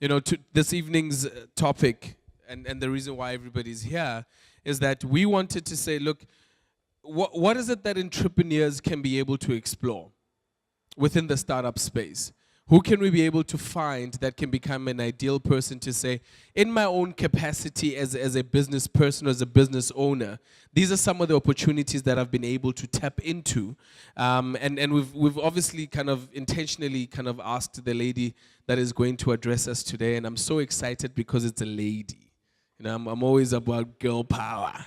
To this evening's topic, and the reason why everybody's here is that we wanted to say, look, what is it that entrepreneurs can be able to explore within the startup space? Who can we be able to find that can become an ideal person to say, in my own capacity as a business person, as a business owner, these are some of the opportunities that I've been able to tap into. And we've obviously kind of intentionally kind of asked the lady that is going to address us today, and I'm so excited because it's a lady. I'm always about girl power.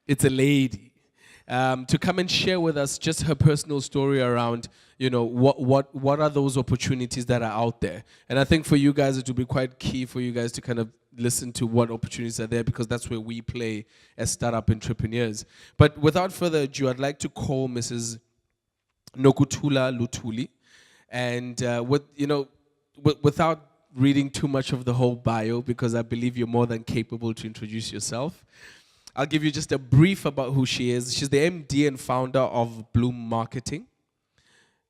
It's a lady. To come and share with us just her personal story around, what are those opportunities that are out there. And I think for you guys, it will be quite key for you guys to kind of listen to what opportunities are there, because that's where we play as startup entrepreneurs. But without further ado, I'd like to call Mrs. Nokutula Luthuli. And without reading too much of the whole bio, because I believe you're more than capable to introduce yourself, I'll give you just a brief about who she is. She's the MD and founder of Bloom Marketing.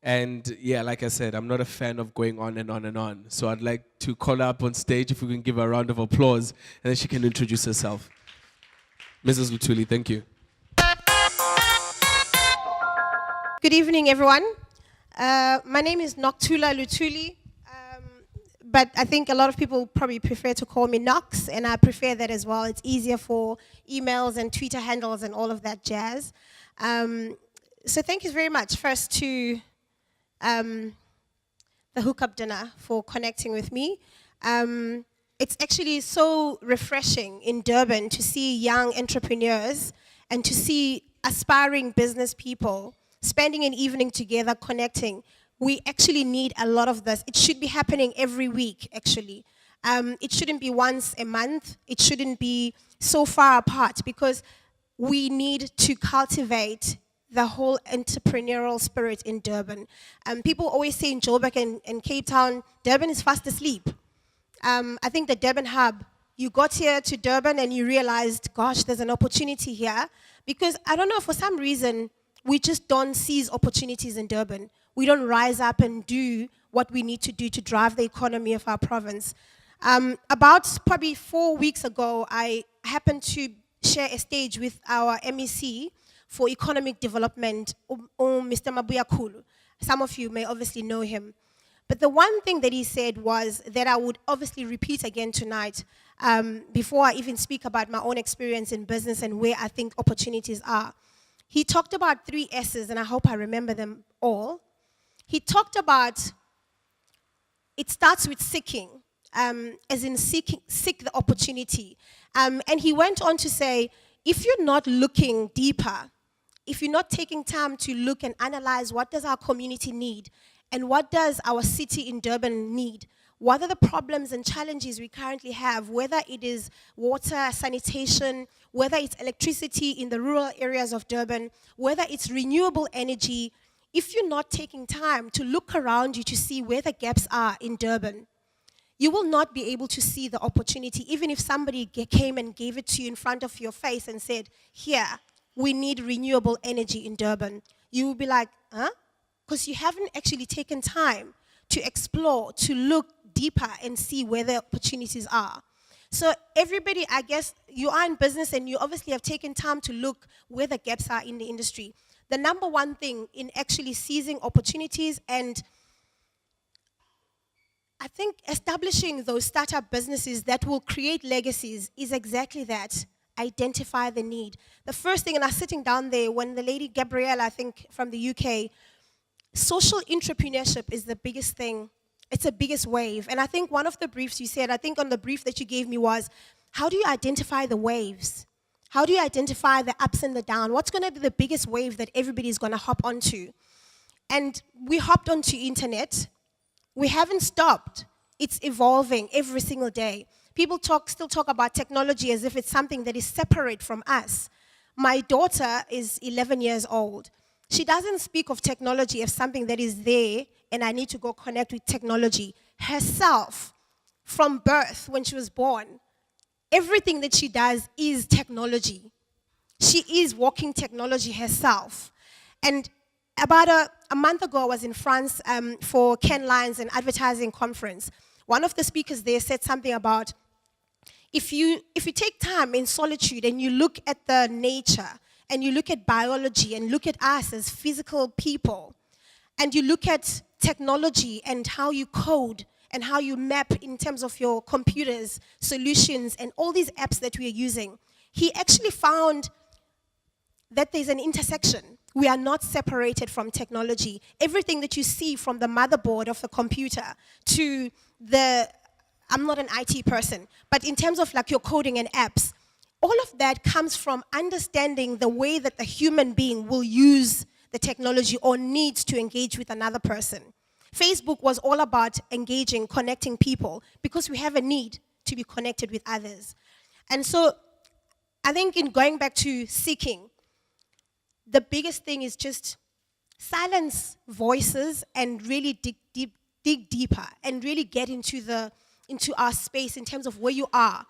And yeah, like I said, I'm not a fan of going on and on and on. So I'd like to call her up on stage, if we can give her a round of applause, and then she can introduce herself. Mrs. Luthuli, thank you. Good evening, everyone. My name is Nox Luthuli. But I think a lot of people probably prefer to call me Nox, and I prefer that as well. It's easier for emails and Twitter handles and all of that jazz. So thank you very much, first to the hookup dinner for connecting with me. It's actually so refreshing in Durban to see young entrepreneurs and to see aspiring business people spending an evening together connecting. We actually need a lot of this. It should be happening every week, actually. It shouldn't be once a month. It shouldn't be so far apart, because we need to cultivate the whole entrepreneurial spirit in Durban. People always say in Joburg and Cape Town, Durban is fast asleep. I think the Durban hub, you got here to Durban and you realized, gosh, there's an opportunity here. Because I don't know, for some reason, we just don't seize opportunities in Durban. We don't rise up and do what we need to do to drive the economy of our province. About probably 4 weeks ago, I happened to share a stage with our MEC for economic development, Mr. Mabuya Kulu. Some of you may obviously know him. But the one thing that he said was that I would obviously repeat again tonight, before I even speak about my own experience in business and where I think opportunities are. He talked about 3 S's, and I hope I remember them all. He talked about, it starts with seeking, as in seek the opportunity. And he went on to say, if you're not looking deeper, if you're not taking time to look and analyze what does our community need, and what does our city in Durban need, what are the problems and challenges we currently have, whether it is water, sanitation, whether it's electricity in the rural areas of Durban, whether it's renewable energy. If you're not taking time to look around you to see where the gaps are in Durban, you will not be able to see the opportunity, even if somebody came and gave it to you in front of your face and said, here, we need renewable energy in Durban. You will be like, huh? Because you haven't actually taken time to explore, to look deeper and see where the opportunities are. So everybody, I guess, you are in business and you obviously have taken time to look where the gaps are in the industry. The number one thing in actually seizing opportunities and I think establishing those startup businesses that will create legacies is exactly that. Identify the need. The first thing, and I was sitting down there when the lady Gabrielle, I think from the UK, social entrepreneurship is the biggest thing. It's the biggest wave. And I think one of the briefs you said, I think on the brief that you gave me was, how do you identify the waves? How do you identify the ups and the downs? What's going to be the biggest wave that everybody's going to hop onto? And we hopped onto internet. We haven't stopped. It's evolving every single day. People still talk about technology as if it's something that is separate from us. My daughter is 11 years old. She doesn't speak of technology as something that is there and I need to go connect with technology. Herself, from birth, when she was born, everything that she does is technology. She is walking technology herself. And about a month ago, I was in France for Ken Lyons, an advertising conference. one of the speakers there said something about if you take time in solitude and you look at the nature and you look at biology and look at us as physical people and you look at technology and how you code and how you map in terms of your computers, solutions, and all these apps that we are using, he actually found that there's an intersection. We are not separated from technology. Everything that you see from the motherboard of a computer to I'm not an IT person, but in terms of like your coding and apps, all of that comes from understanding the way that the human being will use the technology or needs to engage with another person. Facebook was all about engaging, connecting people, because we have a need to be connected with others. And so I think in going back to seeking, the biggest thing is just silence voices and really dig deeper and really get into our space in terms of where you are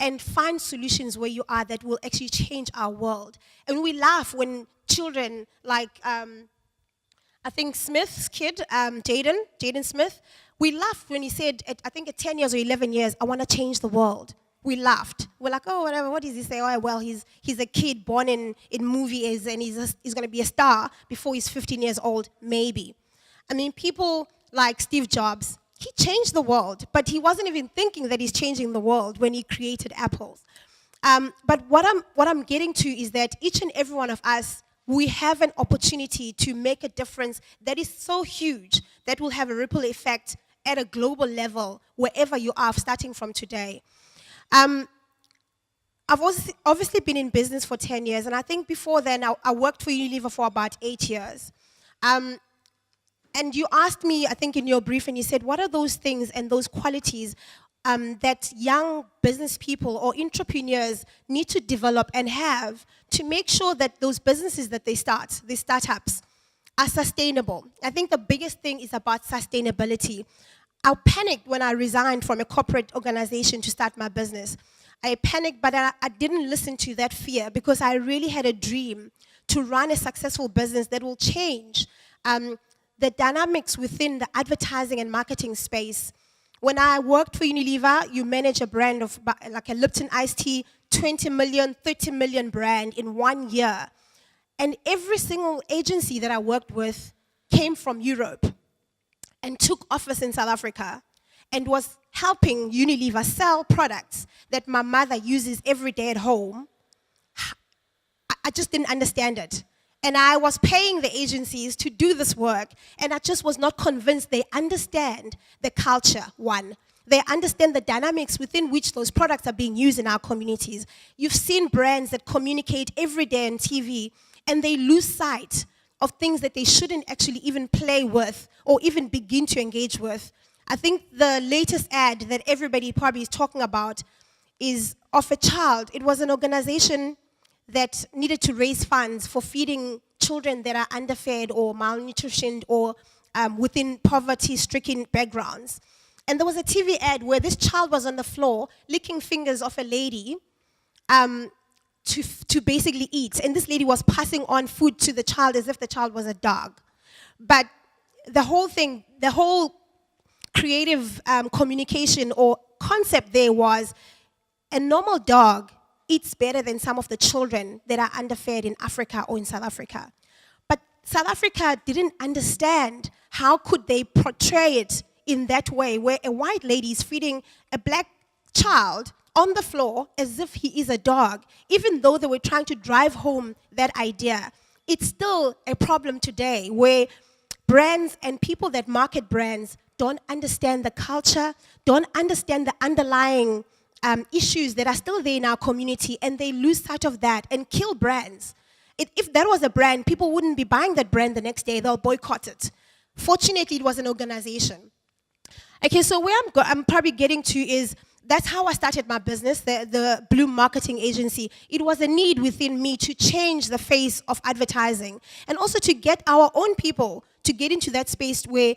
and find solutions where you are that will actually change our world. And we laugh when children like, I think Smith's kid, Jaden Smith, we laughed when he said, I think at 10 years or 11 years, I want to change the world. We laughed. We're like, oh, whatever, what does he say? Oh, well, he's a kid born in movies and he's going to be a star before he's 15 years old, maybe. I mean, people like Steve Jobs, he changed the world, but he wasn't even thinking that he's changing the world when he created Apple. But what I'm getting to is that each and every one of us, we have an opportunity to make a difference that is so huge that will have a ripple effect at a global level wherever you are, starting from today. I've obviously been in business for 10 years, and I think before then I worked for Unilever for about 8 years. And you asked me, I think in your brief, and you said, what are those things and those qualities that young business people or entrepreneurs need to develop and have to make sure that those businesses that they start, these startups, are sustainable? I think the biggest thing is about sustainability. I panicked when I resigned from a corporate organization to start my business. I panicked, but I didn't listen to that fear because I really had a dream to run a successful business that will change the dynamics within the advertising and marketing space. When I worked for Unilever, you manage a brand of like a Lipton iced tea, 20 million, 30 million brand in 1 year. And every single agency that I worked with came from Europe and took office in South Africa and was helping Unilever sell products that my mother uses every day at home. I just didn't understand it. And I was paying the agencies to do this work, and I just was not convinced they understand the culture, one. They understand the dynamics within which those products are being used in our communities. You've seen brands that communicate every day on TV, and they lose sight of things that they shouldn't actually even play with or even begin to engage with. I think the latest ad that everybody probably is talking about is of a child. It was an organization that needed to raise funds for feeding children that are underfed or malnutritioned or within poverty-stricken backgrounds. And there was a TV ad where this child was on the floor licking fingers of a lady to basically eat. And this lady was passing on food to the child as if the child was a dog. But the whole thing, the whole creative communication or concept there was a normal dog eats better than some of the children that are underfed in Africa or in South Africa. But South Africa didn't understand how could they portray it in that way, where a white lady is feeding a black child on the floor as if he is a dog, even though they were trying to drive home that idea. It's still a problem today where brands and people that market brands don't understand the culture, don't understand the underlying issues that are still there in our community, and they lose sight of that and kill brands. If that was a brand, people wouldn't be buying that brand the next day. They'll boycott it. Fortunately, it was an organization. Okay, so where I'm probably getting to is that's how I started my business, the Bloom Marketing Agency. It was a need within me to change the face of advertising and also to get our own people to get into that space where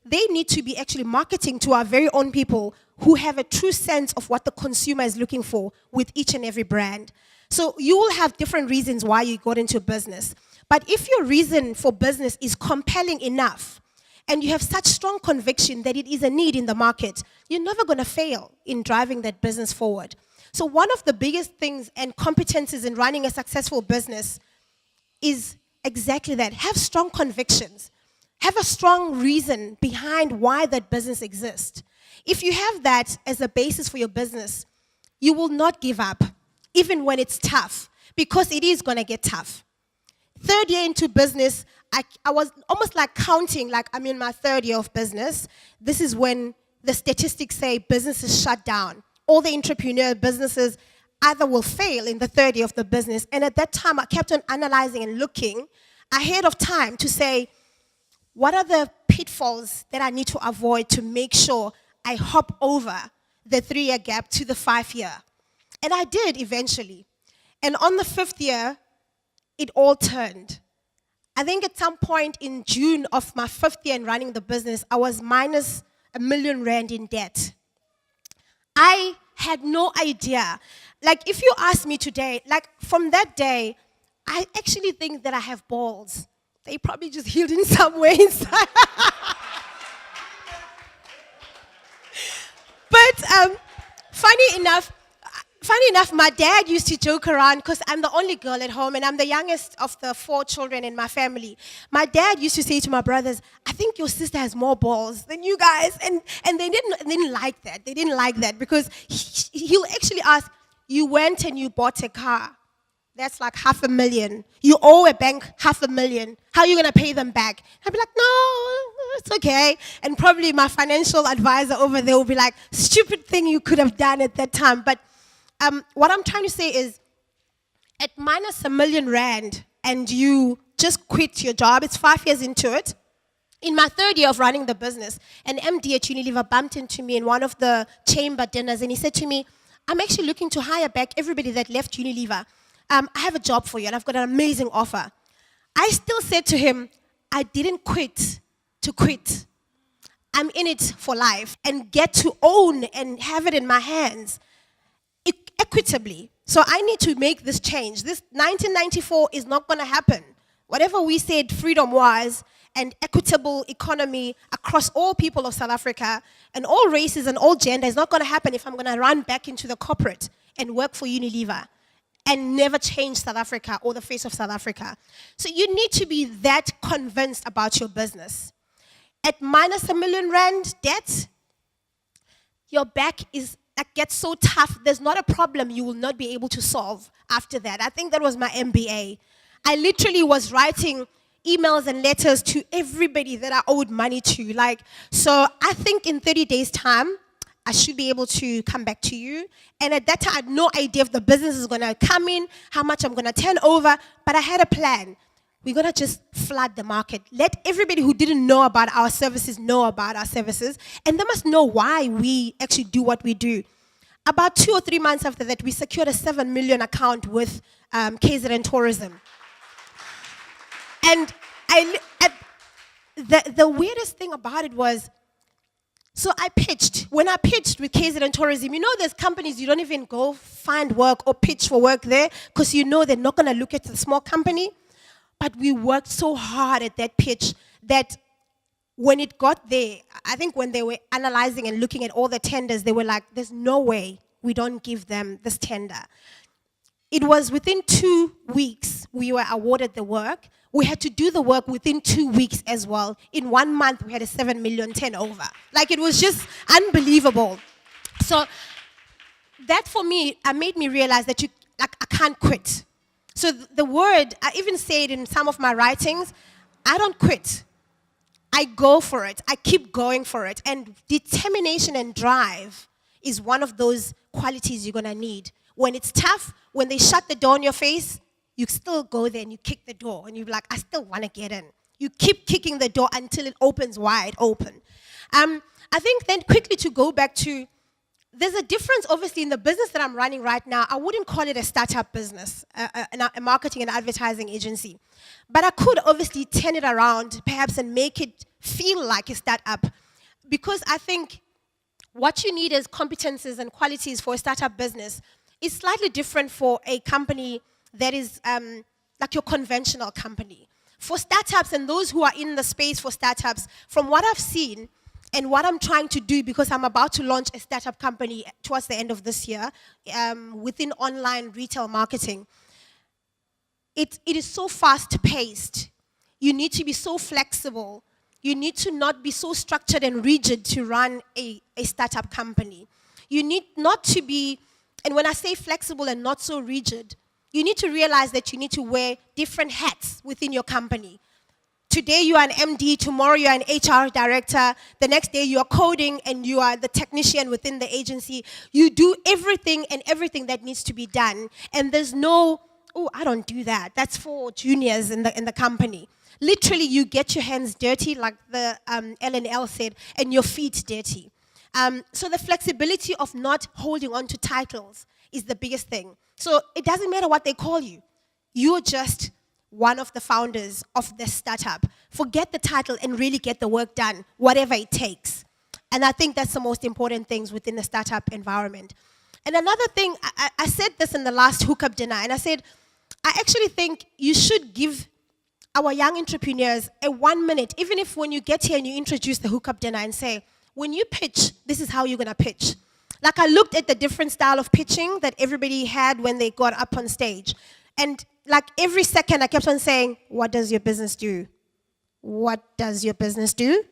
they need to be actually marketing to our very own people who have a true sense of what the consumer is looking for with each and every brand. So you will have different reasons why you got into business. But if your reason for business is compelling enough, and you have such strong conviction that it is a need in the market, you're never going to fail in driving that business forward. So one of the biggest things and competencies in running a successful business is exactly that. Have strong convictions. Have a strong reason behind why that business exists. If you have that as a basis for your business, you will not give up, even when it's tough, because it is going to get tough. 3rd year into business, I was almost like counting, like I'm in my 3rd year of business. This is when the statistics say businesses shut down. All the entrepreneur businesses either will fail in the 3rd year of the business. And at that time, I kept on analyzing and looking ahead of time to say, what are the pitfalls that I need to avoid to make sure I hop over the 3-year gap to the 5-year? And I did eventually. And on the 5th year, it all turned. I think at some point in June of my 5th year in running the business, I was minus R1 million in debt. I had no idea. Like, if you ask me today, like from that day, I actually think that I have balls. They probably just hidden somewhere inside. But funny enough, my dad used to joke around because I'm the only girl at home and I'm the youngest of the 4 children in my family. My dad used to say to my brothers, I think your sister has more balls than you guys. And they didn't like that. They didn't like that because he'll actually ask, you went and you bought a car. That's like $500,000. You owe a bank $500,000. How are you going to pay them back? I'd be like, no, it's okay. And probably my financial advisor over there will be like, stupid thing you could have done at that time. But what I'm trying to say is, at minus R1 million and you just quit your job, it's 5 years into it. In my 3rd year of running the business, an MD at Unilever bumped into me in one of the chamber dinners and he said to me, I'm actually looking to hire back everybody that left Unilever. I have a job for you and I've got an amazing offer. I still said to him, I didn't quit to quit. I'm in it for life and get to own and have it in my hands equitably. So I need to make this change. This 1994 is not going to happen. Whatever we said freedom was and equitable economy across all people of South Africa and all races and all gender is not going to happen if I'm going to run back into the corporate and work for Unilever and never change South Africa or the face of South Africa. So you need to be that convinced about your business. At minus R1 million debt, your back gets so tough, there's not a problem you will not be able to solve after that. I think that was my MBA. I literally was writing emails and letters to everybody that I owed money to. So I think in 30 days' time, I should be able to come back to you. And at that time, I had no idea if the business is going to come in, how much I'm going to turn over, but I had a plan. We're going to just flood the market. Let everybody who didn't know about our services know about our services, and they must know why we actually do what we do. About 2 or 3 months after that, we secured a 7 million account with KZN Tourism. And the weirdest thing about it was, so when I pitched with KZN Tourism, you know there's companies you don't even go find work or pitch for work there because you know they're not going to look at the small company. But we worked so hard at that pitch that when it got there, I think when they were analyzing and looking at all the tenders, they were like, there's no way we don't give them this tender. It was within 2 weeks we were awarded the work. We had to do the work within 2 weeks as well. In 1 month, we had a 7 million turnover. It was just unbelievable. So that for me, made me realize that I can't quit. So the word, I even say it in some of my writings, I don't quit. I go for it. I keep going for it. And determination and drive is one of those qualities you're going to need. When it's tough, when they shut the door in your face, you still go there and you kick the door. And you're like, I still want to get in. You keep kicking the door until it opens wide open. I think then quickly to go back to, there's a difference, obviously, in the business that I'm running right now. I wouldn't call it a startup business, a marketing and advertising agency. But I could obviously turn it around, perhaps, and make it feel like a startup. Because I think what you need as competencies and qualities for a startup business is slightly different for a company that is like your conventional company. For startups and those who are in the space for startups, from what I've seen and what I'm trying to do, because I'm about to launch a startup company towards the end of this year within online retail marketing, it is so fast-paced. You need to be so flexible. You need to not be so structured and rigid to run a startup company. You need not to be, and when I say flexible and not so rigid, you need to realize that you need to wear different hats within your company. Today you are an MD, tomorrow you are an HR director, the next day you are coding and you are the technician within the agency. You do everything and everything that needs to be done. And there's no, oh, I don't do that. That's for juniors in the company. Literally, you get your hands dirty, like the L&L said, and your feet dirty. So the flexibility of not holding on to titles is the biggest thing. So it doesn't matter what they call you. You're just one of the founders of the startup. Forget the title and really get the work done, whatever it takes. And I think that's the most important things within the startup environment. And another thing, I said this in the last hookup dinner, and I said, I actually think you should give our young entrepreneurs a 1 minute, even if when you get here and you introduce the hookup dinner and say, when you pitch, this is how you're going to pitch. Like I looked at the different style of pitching that everybody had when they got up on stage. And like every second I kept on saying, what does your business do? What does your business do?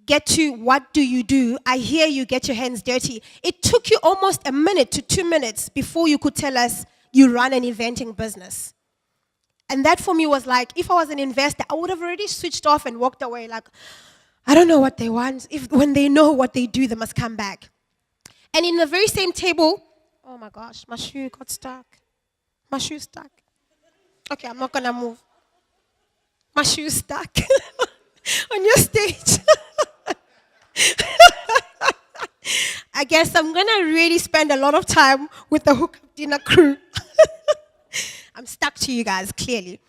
Get to what do you do? I hear you get your hands dirty. It took you almost a minute to 2 minutes before you could tell us you run an eventing business. And that for me was like, if I was an investor, I would have already switched off and walked away like, I don't know what they want. When they know what they do, they must come back. And in the very same table, oh my gosh, my shoe got stuck. My shoe's stuck. Okay, I'm not going to move. My shoe's stuck on your stage. I guess I'm going to really spend a lot of time with the hookup dinner crew. I'm stuck to you guys, clearly.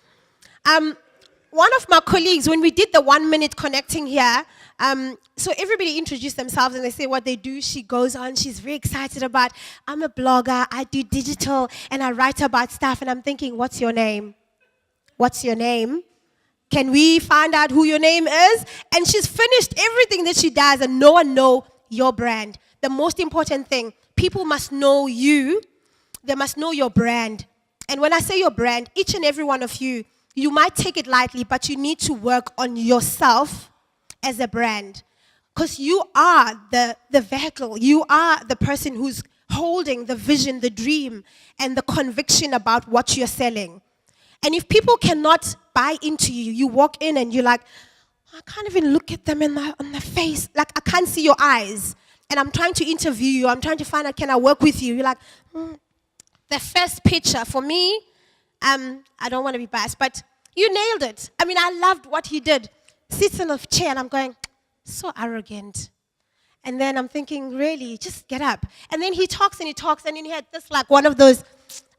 One of my colleagues, when we did the 1 minute connecting here, so everybody introduced themselves and they say what they do. She goes on, she's very excited about, I'm a blogger, I do digital, and I write about stuff. And I'm thinking, what's your name? What's your name? Can we find out who your name is? And she's finished everything that she does and no one knows your brand. The most important thing, people must know you. They must know your brand. And when I say your brand, each and every one of you, you might take it lightly, but you need to work on yourself as a brand. Because you are the vehicle. You are the person who's holding the vision, the dream, and the conviction about what you're selling. And if people cannot buy into you, you walk in and you're like, I can't even look at them on the face. Like, I can't see your eyes. And I'm trying to interview you. I'm trying to find out, can I work with you? You're like, The first picture, for me, I don't want to be biased, but you nailed it. I mean, I loved what he did. Sits in a chair and I'm going, so arrogant. And then I'm thinking, really, just get up. And then he talks and then he had this like one of those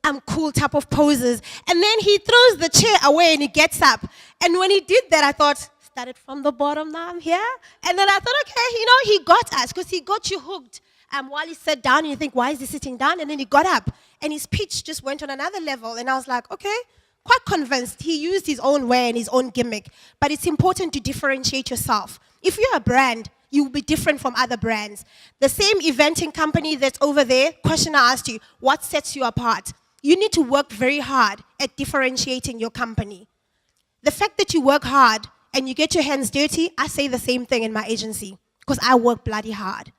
I'm cool type of poses. And then he throws the chair away and he gets up. And when he did that, I thought, started from the bottom, now I'm here. And then I thought, okay, he got us because he got you hooked. While he sat down and you think, why is he sitting down? And then he got up and his pitch just went on another level. And I was like, okay, quite convinced. He used his own way and his own gimmick. But it's important to differentiate yourself. If you're a brand, you will be different from other brands. The same eventing company that's over there, question I asked you, what sets you apart? You need to work very hard at differentiating your company. The fact that you work hard and you get your hands dirty, I say the same thing in my agency because I work bloody hard.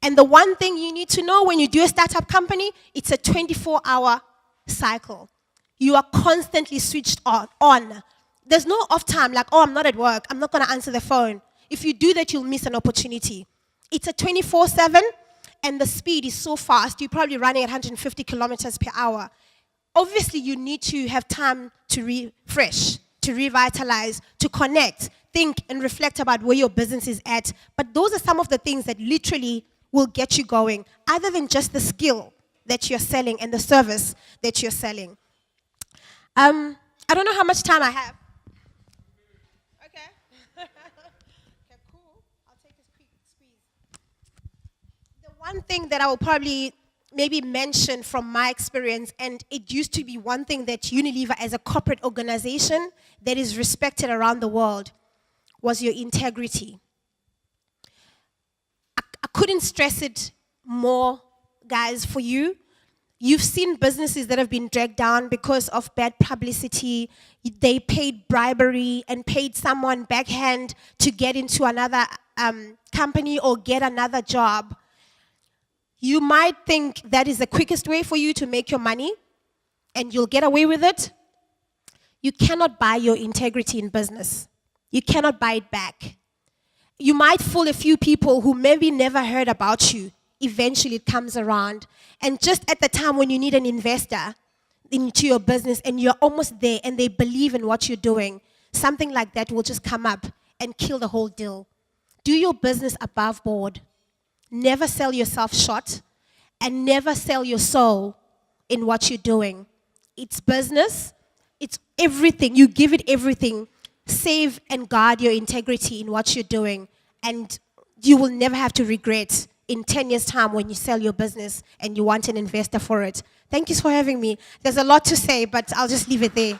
And the one thing you need to know when you do a startup company, it's a 24-hour cycle. You are constantly switched on. There's no off time like, oh, I'm not at work. I'm not going to answer the phone. If you do that, you'll miss an opportunity. It's a 24/7, and the speed is so fast. You're probably running at 150 kilometers per hour. Obviously, you need to have time to refresh, to revitalize, to connect, think, and reflect about where your business is at. But those are some of the things that literally will get you going, other than just the skill that you're selling and the service that you're selling. I don't know how much time I have. Okay. Okay, cool. I'll take a quick squeeze. The one thing that I will probably maybe mention from my experience, and it used to be one thing that Unilever as a corporate organization that is respected around the world was your integrity. I couldn't stress it more, guys, for you. You've seen businesses that have been dragged down because of bad publicity. They paid bribery and paid someone backhand to get into another company or get another job. You might think that is the quickest way for you to make your money and you'll get away with it. You cannot buy your integrity in business. You cannot buy it back. You might fool a few people who maybe never heard about you. Eventually it comes around. And just at the time when you need an investor into your business and you're almost there and they believe in what you're doing, something like that will just come up and kill the whole deal. Do your business above board. Never sell yourself short and never sell your soul in what you're doing. It's business. It's everything. You give it everything. Save and guard your integrity in what you're doing. And you will never have to regret in 10 years' time when you sell your business and you want an investor for it. Thank you for having me. There's a lot to say, but I'll just leave it there.